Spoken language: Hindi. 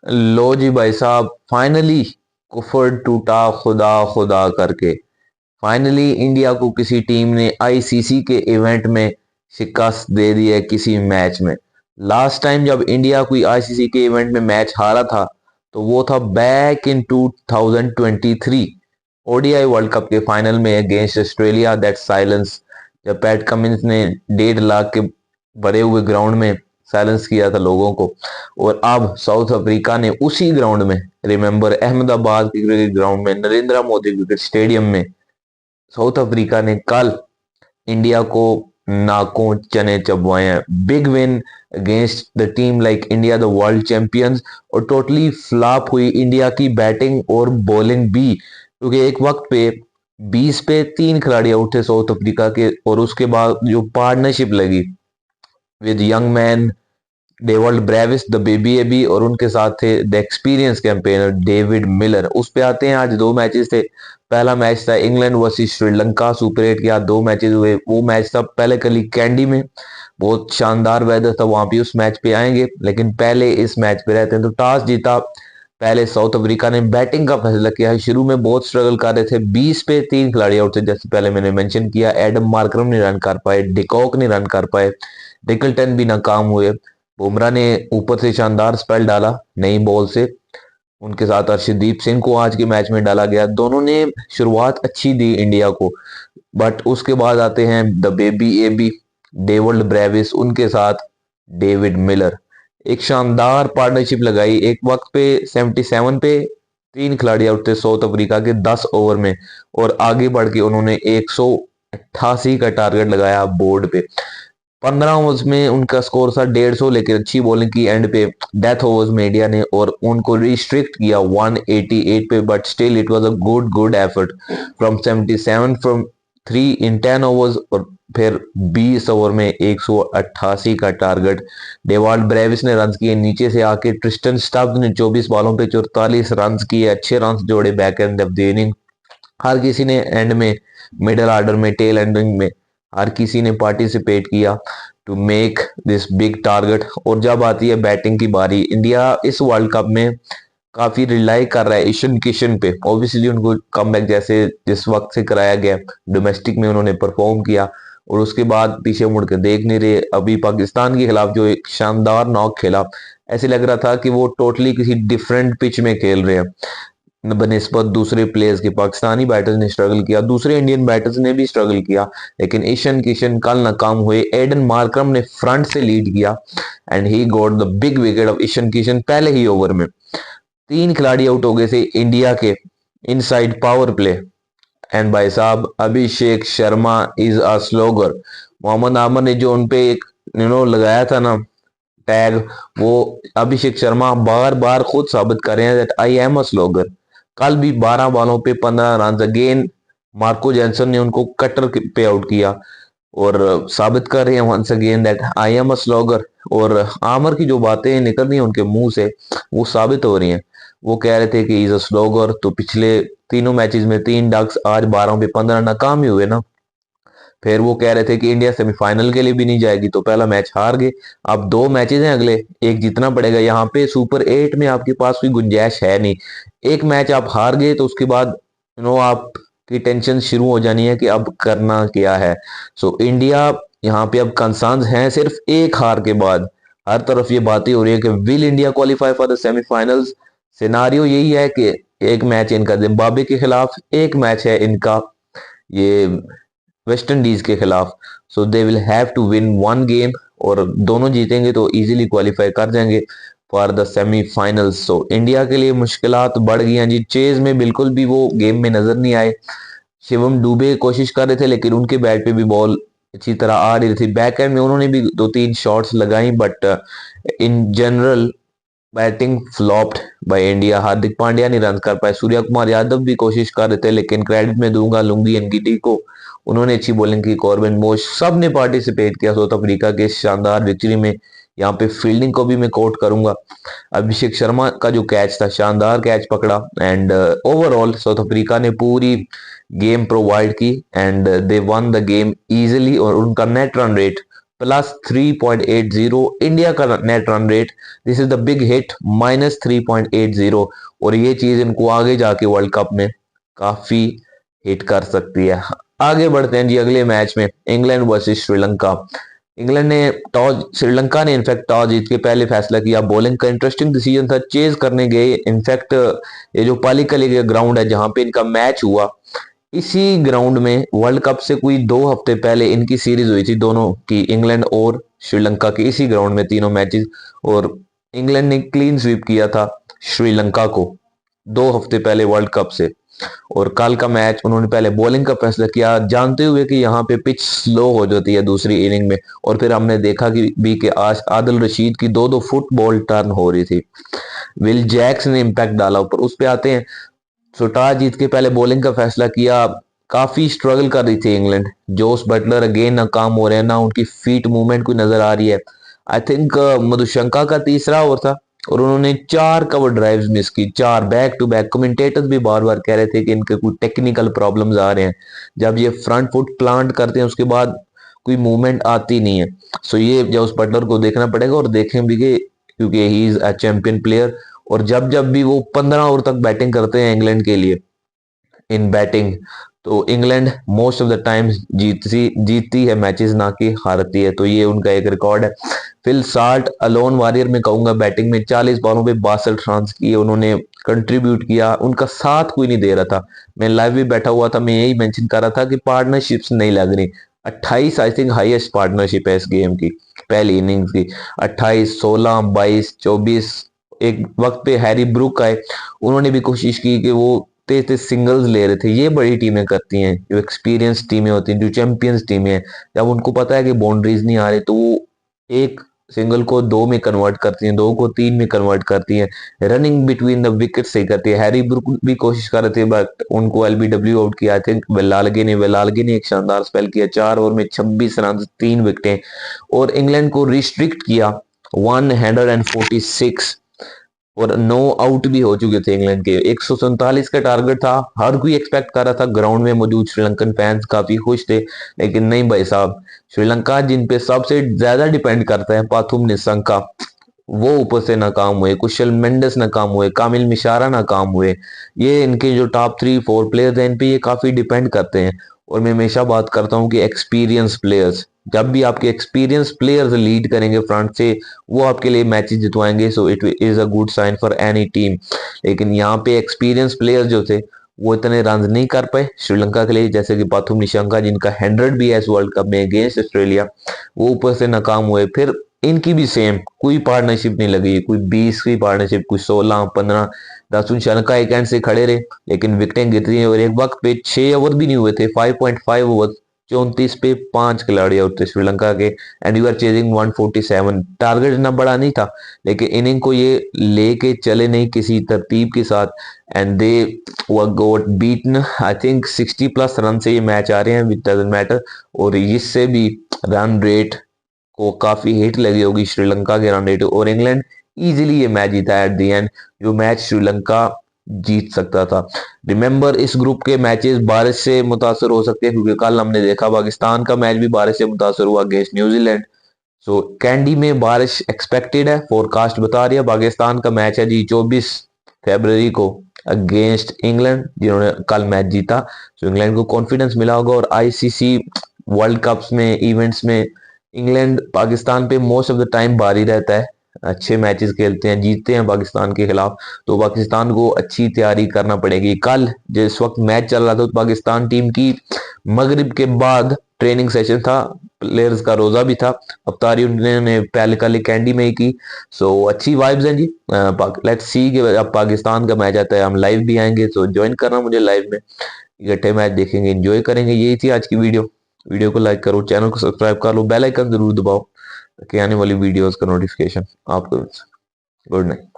लो जी भाई साहब, फाइनली कुफर टूटा खुदा खुदा करके। फाइनली इंडिया को किसी टीम ने आईसीसी के इवेंट में शिकस्त दे दी है किसी मैच में। लास्ट टाइम जब इंडिया कोई आईसीसी के इवेंट में मैच हारा था तो वो था back in 2023 ODI world cup के फाइनल में अगेंस्ट ऑस्ट्रेलिया। दैट साइलेंस, जब पैट कमिंस ने 1.5 लाख के भरे हुए ग्राउंड में साइलेंस किया था लोगों को। और अब साउथ अफ्रीका ने उसी ग्राउंड में, रिमेंबर, अहमदाबाद क्रिकेट ग्राउंड में, नरेंद्र मोदी क्रिकेट स्टेडियम में, साउथ अफ्रीका ने कल इंडिया को नाकों चने चबवाए हैं। Big win against the team like India, the world champions. और टोटली फ्लॉप हुई इंडिया की बैटिंग और बॉलिंग भी, क्योंकि एक वक्त पे 20 पे 3 खिलाड़ी आउट थे साउथ अफ्रीका के। और उसके बाद जो पार्टनरशिप लगी with young man Dewald Brevis the baby AB, और उनके साथ थे the experience campaigner David Miller. उस पे आते हैं। आज दो मैचेस थे। पहला मैच था इंग्लैंड वर्सेस श्रीलंका, सुपर 8 के आज दो मैचेस हुए। वो मैच था पहले कली कैंडी में, बहुत शानदार वेदर था वहां पे। उस मैच पे आएंगे, लेकिन पहले इस मैच पे रहते हैं। तो टॉस जीता पहले साउथ अफ्रीका ने, बैटिंग का फैसला किया है। शुरू में बहुत स्ट्रगल कर रहे थे, 20 पे 3 खिलाड़ी आउट थे जैसे पहले मैंने मेंशन किया। एडम मार्करम नहीं रन कर पाए, डिकॉक नहीं रन कर पाए, डिकल्टन भी नाकाम हुए। बुमराह ने ऊपर से शानदार स्पेल डाला नई बॉल से, उनके साथ अर्शदीप सिंह को आज के मैच में डाला गया। दोनों ने शुरुआत अच्छी दी इंडिया को, बट उसके बाद आते हैं the baby A B, Dewald Brevis, उनके साथ डेविड मिलर। एक शानदार पार्टनरशिप लगाई। एक वक्त पे 77 पे 3 खिलाड़ी आउट थे साउथ अफ्रीका के 10 ओवर में, और आगे बढ़ के उन्होंने 188 का टारगेट लगाया बोर्ड पे। 15 ओवर्स में उनका स्कोर था 150, लेकिन अच्छी बॉलिंग की एंड पे डेथ ओवर्स में इंडिया ने, और उनको रिस्ट्रिक्ट किया 188 पे। But still it was a good good effort from 77 from 3 in 10 overs. और फिर 20 ओवर में 188 का टारगेट डेवाल्ड ब्रेविस ने रन किए नीचे से आके। ट्रिस्टन स्टब्स ने 24 बॉलों पे 44 रन किए, अच्छे रन जोड़े back end of the inning. हर किसी ने एंड में, मिडिल ऑर्डर में, टेल एंडिंग में, हर किसी ने पार्टिसिपेट किया to make this big target. और जब आती है बैटिंग की बारी, इंडिया इस वर्ल्ड कप में काफी रिलाई कर रहा है ईशान किशन पे। ऑब्वियसली उनको कमबैक जैसे जिस वक्त से कराया गया, डोमेस्टिक में उन्होंने परफॉर्म किया, और उसके बाद पीछे मुड़ के देख नहीं रहे। अभी पाकिस्तान के खिलाफ जो एक शानदार नॉक खेला, ऐसे लग रहा था कि वो टोटली किसी डिफरेंट पिच में खेल रहे हैं बनिस्बत दूसरे प्लेयर्स के। पाकिस्तानी बैटर्स ने स्ट्रगल किया, दूसरे इंडियन बैटर्स ने भी स्ट्रगल किया, लेकिन ईशान किशन कल नाकाम हुए। एडन मार्करम ने फ्रंट से लीड किया and he got the big wicket of Ishan Kishan पहले ही ओवर में। 3 खिलाड़ी आउट हो गए थे इंडिया के इनसाइड पावर प्ले। एंड भाई साहब, अभिषेक शर्मा इज अ स्लोगर। मोहम्मद आमर ने जो उनपे एक लगाया था ना टैग, वो अभिषेक शर्मा बार बार खुद साबित कर रहे हैं दैट आई एम अ स्लोगर। कल भी 12 बॉलों पे 15 रन अगेन। मार्को जैनसन ने उनको कटर पे आउट किया, और साबित कर रहे हैं once again that I am a slogger. और आमर की जो बातें निकल रही हैं उनके मुंह से, वो साबित हो रही हैं। वो कह रहे थे कि इज अ स्लोगर, तो पिछले तीनों मैचेस में 3 डक्स, आज 12 पे 15 नाकाम ही हुए ना। फिर वो कह रहे थे कि इंडिया सेमीफाइनल के लिए भी नहीं जाएगी, तो पहला मैच हार गए। अब 2 मैचेस हैं अगले, एक जीतना पड़ेगा। यहाँ पे सुपर 8 में आपके पास कोई गुंजाइश है नहीं। एक मैच आप हार गए तो उसके बाद आपकी टेंशन शुरू हो जानी है कि अब करना क्या है। सो इंडिया यहाँ पे अब कंसर्न हैं सिर्फ एक हार के बाद। हर तरफ ये बातें हो रही है कि will India qualify for the semifinals. Scenario यही है कि एक मैच इनका जिम्बाब्वे के खिलाफ, एक मैच है इनका ये वेस्ट इंडीज के खिलाफ। So they will have to win one game, और दोनों जीतेंगे तो इजीली क्वालिफाई कर जाएंगे for the semifinals. So India के लिए मुश्किलात बढ़ गई हैं जी। चेज में बिल्कुल भी वो गेम में नजर नहीं आए। शिवम दुबे कोशिश कर रहे थे, लेकिन उनके बैट पे भी बॉल अच्छी तरह आ रही थी। बैक एंड में उन्होंने भी 2-3 शॉट्स लगाई, but in general batting flopped by India. Hardik Pandya नहीं रन कर पाए, सूर्या कुमार यादव भी कोशिश कर रहे थे, लेकिन क्रेडिट में दूंगा लुंगी एनगिटी को, उन्होंने अच्छी बॉलिंग की। कॉर्बिन बोश, सब ने पार्टिसिपेट किया साउथ अफ्रीका के शानदार विक्ट्री में। यहाँ पे फील्डिंग को भी मैं कोट करूंगा। अभिषेक शर्मा का जो कैच था, शानदार कैच पकड़ा। एंड ओवरऑल साउथ अफ्रीका ने पूरी गेम प्रोवाइड की and they one the game easily, और उनका नेट रन रेट +3.80। इंडिया का net run rate, this is the big hit, -3.80। और ये चीज इनको आगे जाके वर्ल्ड कप में काफी हिट कर सकती है। आगे बढ़ते हैं जी अगले मैच में, इंग्लैंड वर्सेस श्रीलंका। इंग्लैंड ने टॉस श्रीलंका ने इनफैक्ट टॉस जीत के पहले फैसला किया बॉलिंग का। इंटरेस्टिंग डिसीजन था, चेज करने गए। इनफैक्ट ये जो पालीकली का ग्राउंड है जहां पे इनका मैच हुआ, इसी ग्राउंड में वर्ल्ड कप से कोई 2 हफ्ते पहले इनकी सीरीज हुई थी दोनों की, इंग्लैंड और श्रीलंका की, इसी ग्राउंड में तीनों मैचेस। और इंग्लैंड ने क्लीन स्वीप किया था श्रीलंका को 2 हफ्ते पहले वर्ल्ड कप से। और कल का मैच उन्होंने पहले बॉलिंग का फैसला किया, जानते हुए कि यहाँ पे पिच स्लो हो जाती है दूसरी इनिंग में। और फिर हमने देखा कि आज आदिल रशीद की 2-2 फुट बॉल टर्न हो रही थी। विल जैक्स ने इम्पैक्ट डाला ऊपर, उस पर आते हैं। सो टॉस जीत के पहले बॉलिंग का फैसला किया। काफी स्ट्रगल कर रही थी इंग्लैंड। जोस बटलर अगेन नाकाम हो रहे हैं, ना उनकी फीट मूवमेंट कोई नजर आ रही है। आई थिंक मधुशंका का तीसरा ओवर था और उन्होंने 4 कवर ड्राइव्स मिस की, 4 बैक टू बैक। कमेंटेटर्स भी बार बार कह रहे थे कि इनके कोई टेक्निकल प्रॉब्लम्स आ रहे हैं। जब ये फ्रंट फुट प्लांट करते हैं उसके बाद कोई मूवमेंट आती नहीं है। सो ये जोस बटलर को देखना पड़ेगा और देखें भी कि, क्योंकि he is a champion player. और जब जब भी वो 15 ओवर तक बैटिंग करते हैं इंग्लैंड के लिए इन बैटिंग, तो England most of the times जीतती है मैचेस, ना कि हारती है। तो ये उनका एक रिकॉर्ड है। फिल साल्ट अलोन वॉरियर में कहूंगा, बैटिंग में 40 बॉलों पे 62 रन किए उन्होंने, कंट्रीब्यूट किया। उनका साथ कोई नहीं दे रहा था। मैं लाइव भी बैठा हुआ था, मैं यही मेंशन कर रहा था कि पार्टनरशिप्स नहीं लग रही। 28 आई थिंक हाईएस्ट पार्टनरशिप है इस गेम की, पहली इनिंग्स की। 28, 16, 22, 24। एक वक्त पे हैरी ब्रूक आए, उन्होंने भी कोशिश की कि वो तेज तेज सिंगल्स ले रहे थे। ये बड़ी टीमें करती हैं, जो एक्सपीरियंस टीमें होती हैं, जो चैंपियंस टीमें हैं। जब उनको पता है कि बाउंड्रीज नहीं आ रही तो वो एक सिंगल को 2 में कन्वर्ट करती हैं, 2 को 3 में कन्वर्ट करती हैं, रनिंग बिटवीन द विकेट सही करती है। हैरी ब्रूक भी कोशिश कर रहे थे बट उनको एलबीडब्ल्यू आउट किया। थे वेलालगे ने एक शानदार स्पेल किया, 4 ओवर में 26 रन, 3 विकेटें, और इंग्लैंड को रिस्ट्रिक्ट किया 146। और 9 आउट भी हो चुके थे इंग्लैंड के। 147 का टारगेट था, हर कोई एक्सपेक्ट कर रहा था। ग्राउंड में मौजूद श्रीलंकन फैंस काफी खुश थे, लेकिन नहीं भाई साहब, श्रीलंका जिन पे सबसे ज्यादा डिपेंड करता है, पाथुम निशंका, वो ऊपर से नाकाम हुए। कुशल मेंडिस नाकाम हुए, कामिल मिशारा नाकाम हुए। ये इनके जो टॉप 3-4 प्लेयर्स हैं, इन पे ये काफी डिपेंड करते हैं। और मैं हमेशा बात करता हूँ कि एक्सपीरियंस प्लेयर्स, जब भी आपके एक्सपीरियंस प्लेयर्स लीड करेंगे फ्रंट से, वो आपके लिए मैचेस जितवाएंगे। So it is a good sign for any team. लेकिन यहाँ पे एक्सपीरियंस प्लेयर्स जो थे वो इतने रन नहीं कर पाए श्रीलंका के लिए, जैसे कि पाथुम निशंका जिनका 100 भी है इस वर्ल्ड कप में अगेंस्ट ऑस्ट्रेलिया, वो ऊपर से नाकाम हुए। फिर इनकी भी सेम कोई पार्टनरशिप नहीं लगी, कोई 20 की पार्टनरशिप, कोई 16, 15। दासुन शनका एक एंड से खड़े रहे लेकिन विकेटें गिर रही हैं। और एक वक्त पे 6 ओवर भी नहीं हुए थे, 5.5 ओवर, 34 पे 5 खिलाड़ी आउट थे श्रीलंका के। And you are chasing 147। Target इतना बड़ा नहीं था, लेकिन इनिंग को ये लेके चले नहीं किसी तरतीब के साथ। And they were got beaten, I think 60+ run से ये मैच आ रहे हैं, विच डजंट मैटर। और इससे भी रन रेट को काफी हिट लगी होगी श्रीलंका के रन रेट, और इंग्लैंड इजीली ये मैच जीता एट द एंड, जो मैच श्रीलंका जीत सकता था। रिमेंबर, इस ग्रुप के मैचेस बारिश से मुतासर हो सकते हैं, क्योंकि कल हमने देखा पाकिस्तान का मैच भी बारिश से मुतासर हुआ अगेंस्ट न्यूजीलैंड। सो कैंडी में बारिश एक्सपेक्टेड है, फोरकास्ट बता रही है। पाकिस्तान का मैच है जी 24 फरवरी को अगेंस्ट इंग्लैंड, जिन्होंने कल मैच जीता। सो इंग्लैंड को कॉन्फिडेंस मिला होगा। और आईसीसी वर्ल्ड कप्स में, इवेंट्स में इंग्लैंड पाकिस्तान पे मोस्ट ऑफ द टाइम भारी रहता है, अच्छे मैचेस खेलते हैं, जीतते हैं पाकिस्तान के खिलाफ। तो पाकिस्तान को अच्छी तैयारी करना पड़ेगी। कल जिस वक्त मैच चल रहा था तो पाकिस्तान टीम की मगरिब के बाद ट्रेनिंग सेशन था, प्लेयर्स का रोजा भी था। अफ्तारी उन्होंने पहले कल कैंडी में ही की। सो अच्छी वाइब्स हैं जी। लेट्स सी कि अब पाकिस्तान का मैच आता है, हम लाइव भी आएंगे, तो ज्वाइन करना मुझे लाइव में, इकट्ठे मैच देखेंगे, एंजॉय करेंगे। यही थी आज की वीडियो। वीडियो को लाइक करो, चैनल को सब्सक्राइब कर लो, बेल आइकन जरूर दबाओ ताकि आने वाली वीडियोस का नोटिफिकेशन आपको मिल सके। Good night.